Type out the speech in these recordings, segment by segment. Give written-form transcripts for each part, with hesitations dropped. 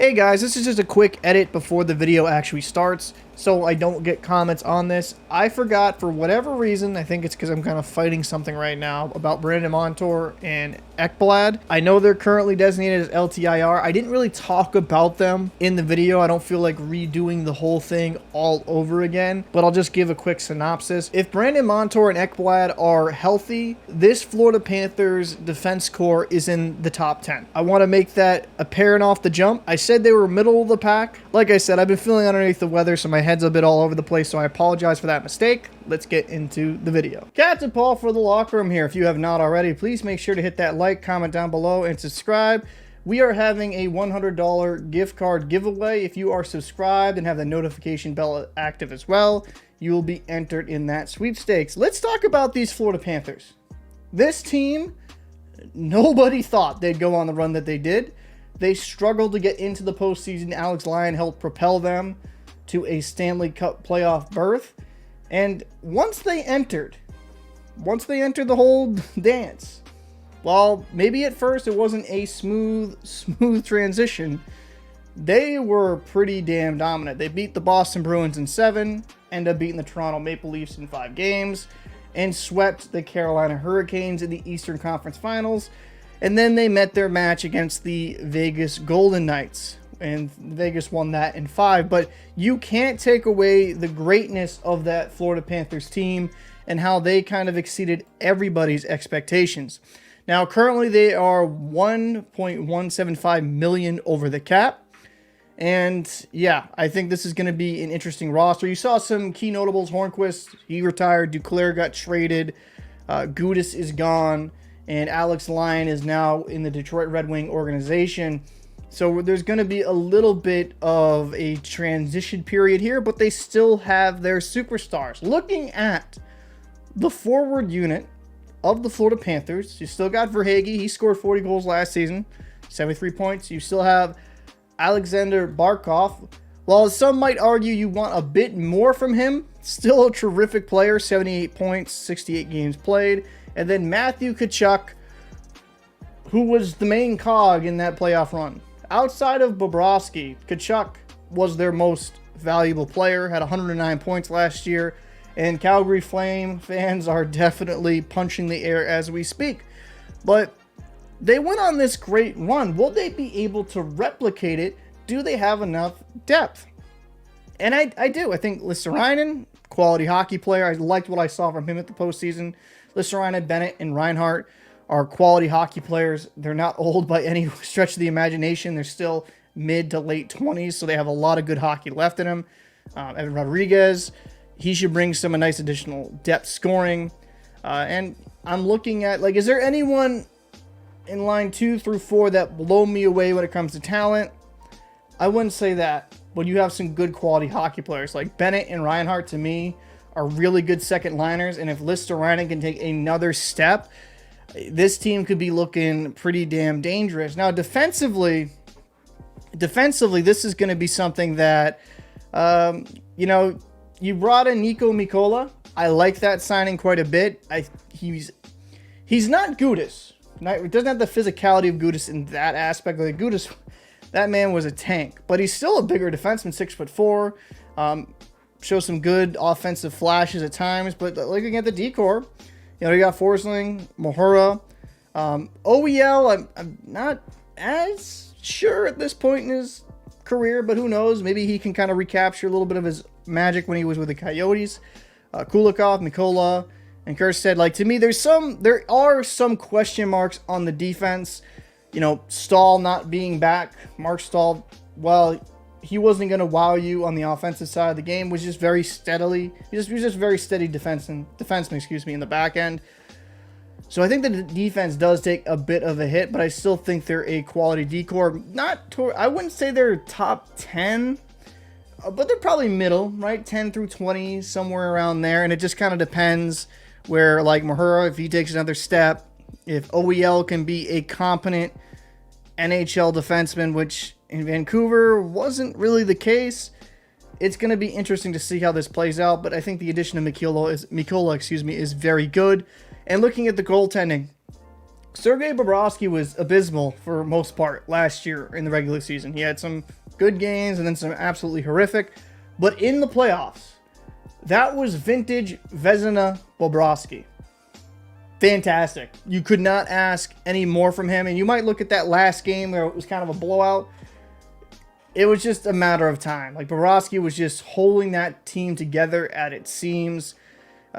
Hey guys, this is just a quick edit before the video actually starts, so I don't get comments on this. I forgot, for whatever reason, I think it's because I'm kind of fighting something right now, about Brandon Montour and Ekblad. I know they're currently designated as LTIR. I didn't really talk about them in the video. I don't feel like redoing the whole thing all over again, but I'll just give a quick synopsis. If Brandon Montour and Ekblad are healthy, this Florida Panthers defense core is in the top 10. I want to make that apparent off the jump. I said they were middle of the pack. Like I said, I've been feeling underneath the weather, so my head's a bit all over the place, so I apologize for that mistake. Let's get into the video. Captain Paul for the locker room here. If you have not already, please make sure to hit that like, comment down below, and subscribe. We are having a $100 gift card giveaway. If you are subscribed and have the notification bell active as well, you will be entered in that sweepstakes. Let's talk about these Florida Panthers. This team, nobody thought they'd go on the run that they did. They struggled to get into the postseason. Alex Lyon helped propel them to a Stanley Cup playoff berth. And once they entered the whole dance, well, maybe at first it wasn't a smooth transition. They were pretty damn dominant. They beat the Boston Bruins in 7, ended up beating the Toronto Maple Leafs in 5 games, and swept the Carolina Hurricanes in the Eastern Conference Finals. And then they met their match against the Vegas Golden Knights, and Vegas won that in 5. But you can't take away the greatness of that Florida Panthers team and how they kind of exceeded everybody's expectations. Now, currently they are $1.175 million over the cap. And yeah, I think this is going to be an interesting roster. You saw some key notables. Hornquist, he retired. Duclair got traded. Gudas is gone. And Alex Lyon is now in the Detroit Red Wing organization. So there's going to be a little bit of a transition period here, but they still have their superstars. Looking at the forward unit of the Florida Panthers, you still got Verhaeghe. He scored 40 goals last season, 73 points. You still have Aleksander Barkov. While some might argue you want a bit more from him, still a terrific player, 78 points, 68 games played. And then Matthew Tkachuk, who was the main cog in that playoff run. Outside of Bobrovsky, Tkachuk was their most valuable player, had 109 points last year, and Calgary Flame fans are definitely punching the air as we speak. But they went on this great run. Will they be able to replicate it? Do they have enough depth? And I do. I think Listerinen, quality hockey player. I liked what I saw from him at the postseason. Listerinen, Bennett, and Reinhart are quality hockey players. They're not old by any stretch of the imagination. They're still mid to late 20s, so they have a lot of good hockey left in them. Evan Rodriguez, he should bring some nice additional depth scoring. And I'm looking at, like, is there anyone in line 2 through 4 that blow me away when it comes to talent? I wouldn't say that, but you have some good quality hockey players. Like Bennett and Reinhart, to me, are really good second liners, and if Listerinen can take another step, this team could be looking pretty damn dangerous. Now, defensively, this is going to be something that, you brought in Nico Mikkola. I like that signing quite a bit. He's not Gudas. He doesn't have the physicality of Gudas in that aspect. Like Gudas, that man was a tank, but he's still a bigger defenseman, 6'4". Shows some good offensive flashes at times, but looking at the decor, you got Forsling, Mahura, OEL. I'm not as sure at this point in his career, but who knows? Maybe he can kind of recapture a little bit of his magic when he was with the Coyotes. Kulikov, Mikkola, and Kerstead. Like, to me, there are some question marks on the defense. Stahl not being back. Mark Stahl, well, he wasn't going to wow you on the offensive side of the game. Was just very steadily. He was just very steady defenseman, in the back end. So I think the defense does take a bit of a hit, but I still think they're a quality decor. I wouldn't say they're top 10, but they're probably middle, right? 10 through 20, somewhere around there. And it just kind of depends where, like Mahura, if he takes another step, if OEL can be a competent NHL defenseman, which in Vancouver wasn't really the case. It's going to be interesting to see how this plays out, but I think the addition of Mikkola is very good. And looking at the goaltending, Sergei Bobrovsky was abysmal for most part last year in the regular season. He had some good games and then some absolutely horrific. But in the playoffs, that was vintage Vezina Bobrovsky. Fantastic. You could not ask any more from him. And you might look at that last game where it was kind of a blowout. It was just a matter of time. Like, Bobrovsky was just holding that team together at its seams.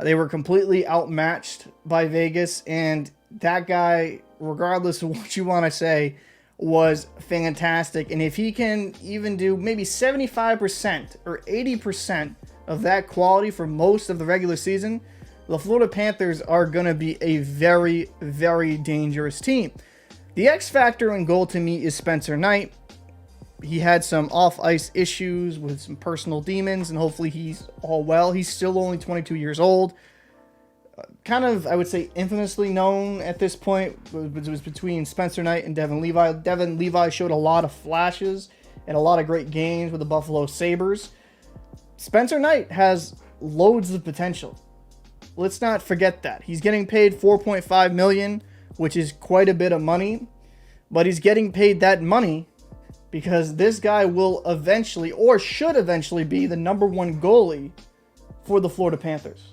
They were completely outmatched by Vegas. And that guy, regardless of what you want to say, was fantastic. And if he can even do maybe 75% or 80% of that quality for most of the regular season, the Florida Panthers are going to be a very, very dangerous team. The X factor in goal to me is Spencer Knight. He had some off-ice issues with some personal demons, and hopefully he's all well. He's still only 22 years old. Kind of, I would say, infamously known at this point. It was between Spencer Knight and Devin Levi. Devin Levi showed a lot of flashes and a lot of great games with the Buffalo Sabres. Spencer Knight has loads of potential. Let's not forget that. He's getting paid $4.5 million, which is quite a bit of money. But he's getting paid that money because this guy will eventually, or should eventually, be the number one goalie for the Florida Panthers.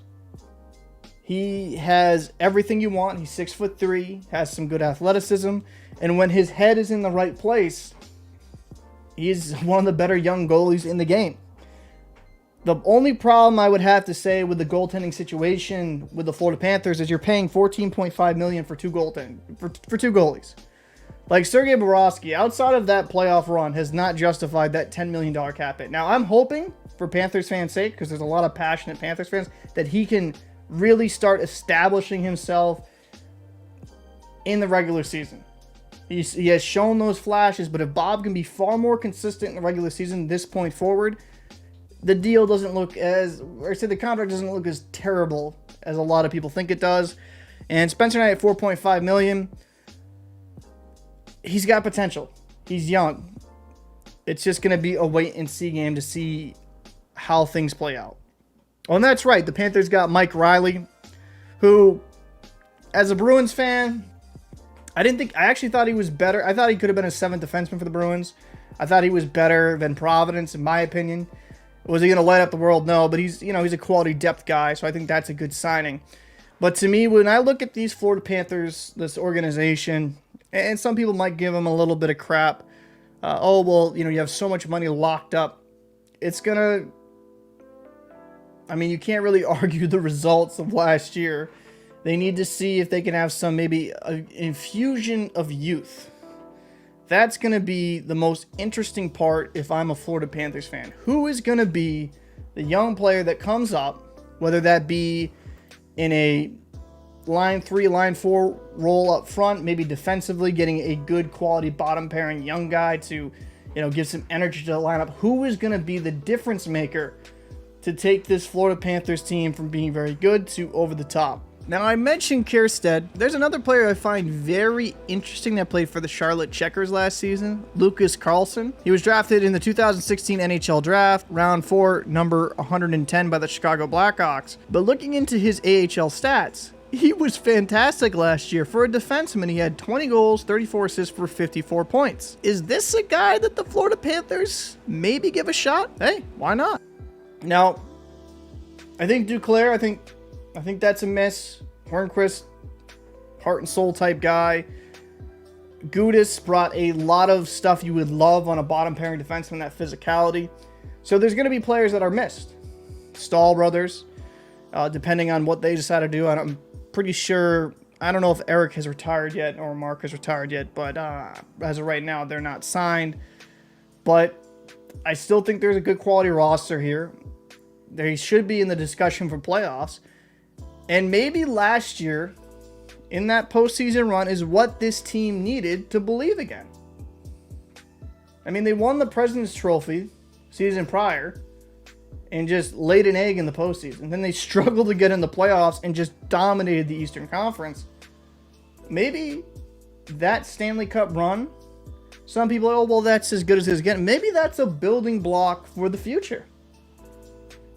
He has everything you want. He's 6'3", has some good athleticism, and when his head is in the right place, he's one of the better young goalies in the game. The only problem I would have to say with the goaltending situation with the Florida Panthers is you're paying $14.5 million for two goalies. Like, Sergei Bobrovsky, outside of that playoff run, has not justified that $10 million cap hit. Now, I'm hoping, for Panthers fans' sake, because there's a lot of passionate Panthers fans, that he can really start establishing himself in the regular season. He has shown those flashes, but if Bob can be far more consistent in the regular season this point forward, the deal doesn't look as, or I say the contract doesn't look as terrible as a lot of people think it does. And Spencer Knight at $4.5 million, he's got potential. He's young. It's just going to be a wait and see game to see how things play out. Oh, and that's right. The Panthers got Mike Riley, who, as a Bruins fan, I actually thought he was better. I thought he could have been a seventh defenseman for the Bruins. I thought he was better than Providence, in my opinion. Was he going to light up the world? No, but he's a quality depth guy, so I think that's a good signing. But to me, when I look at these Florida Panthers, this organization, and some people might give them a little bit of crap. You have so much money locked up. It's going to, you can't really argue the results of last year. They need to see if they can have some, maybe an infusion of youth. That's going to be the most interesting part if I'm a Florida Panthers fan. Who is going to be the young player that comes up, whether that be in a line 3, line 4 role up front, maybe defensively, getting a good quality bottom pairing young guy to, give some energy to the lineup. Who is going to be the difference maker to take this Florida Panthers team from being very good to over the top? Now, I mentioned Kjærstad. There's another player I find very interesting that played for the Charlotte Checkers last season, Lucas Carlson. He was drafted in the 2016 NHL Draft, round 4, number 110 by the Chicago Blackhawks. But looking into his AHL stats, he was fantastic last year. For a defenseman, he had 20 goals, 34 assists for 54 points. Is this a guy that the Florida Panthers maybe give a shot? Hey, why not? Now, I think Duclair, I think that's a miss. Hornquist, heart and soul type guy. Gudis brought a lot of stuff you would love on a bottom pairing defenseman, that physicality. So there's going to be players that are missed. Stahl brothers, depending on what they decide to do. I'm pretty sure, I don't know if Eric has retired yet or Mark has retired yet, but as of right now, they're not signed. But I still think there's a good quality roster here. They should be in the discussion for playoffs. And maybe last year, in that postseason run, is what this team needed to believe again. They won the President's Trophy season prior and just laid an egg in the postseason. Then they struggled to get in the playoffs and just dominated the Eastern Conference. Maybe that Stanley Cup run, some people, that's as good as it's getting. Maybe that's a building block for the future.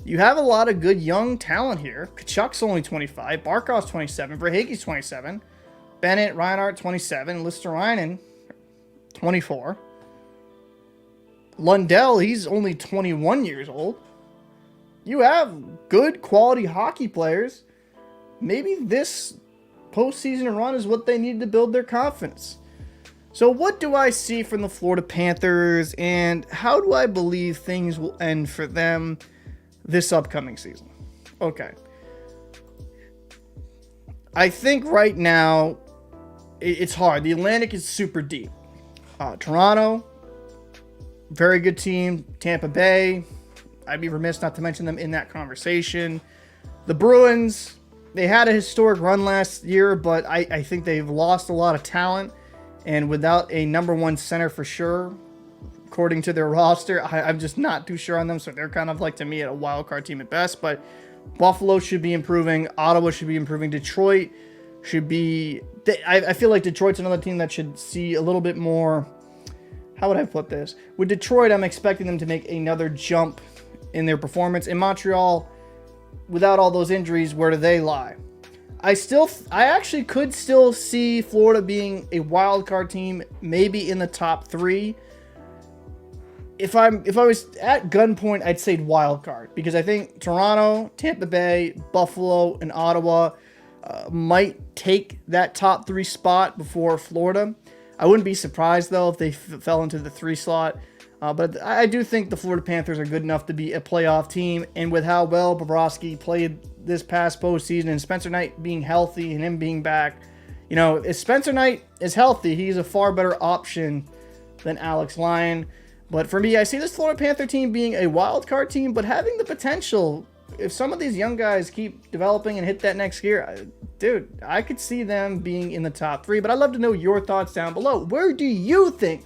You have a lot of good young talent here. Tkachuk's only 25. Barkov's 27. Verhaeghe's 27. Bennett, Reinhart, 27. Listerinen, 24. Lundell, he's only 21 years old. You have good quality hockey players. Maybe this postseason run is what they need to build their confidence. So what do I see from the Florida Panthers, and how do I believe things will end for them this upcoming season? Okay. I think right now it's hard. The Atlantic is super deep. Toronto, very good team. Tampa Bay, I'd be remiss not to mention them in that conversation. The Bruins, they had a historic run last year, but I think they've lost a lot of talent. And without a number one center for sure, according to their roster, I'm just not too sure on them. So they're kind of like, to me, a wild card team at best. But Buffalo should be improving. Ottawa should be improving. Detroit should be... I feel like Detroit's another team that should see a little bit more... How would I put this? With Detroit, I'm expecting them to make another jump in their performance. In Montreal, without all those injuries, where do they lie? I actually could still see Florida being a wild card team, maybe in the top 3. If I was at gunpoint, I'd say wild card, because I think Toronto, Tampa Bay, Buffalo, and Ottawa might take that top 3 spot before Florida. I wouldn't be surprised though if they fell into the 3 slot. But I do think the Florida Panthers are good enough to be a playoff team, and with how well Bobrovsky played this past postseason and Spencer Knight being healthy and him being back, you know, if Spencer Knight is healthy, he's a far better option than Alex Lyon. But for me, I see this Florida Panther team being a wild card team, but having the potential, if some of these young guys keep developing and hit that next gear, dude, I could see them being in the top 3. But I'd love to know your thoughts down below. Where do you think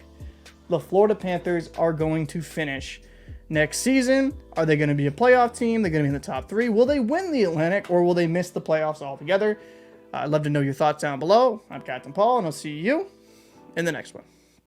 the Florida Panthers are going to finish next season? Are they going to be a playoff team? They're going to be in the top 3. Will they win the Atlantic, or will they miss the playoffs altogether? I'd love to know your thoughts down below. I'm Captain Paul, and I'll see you in the next one.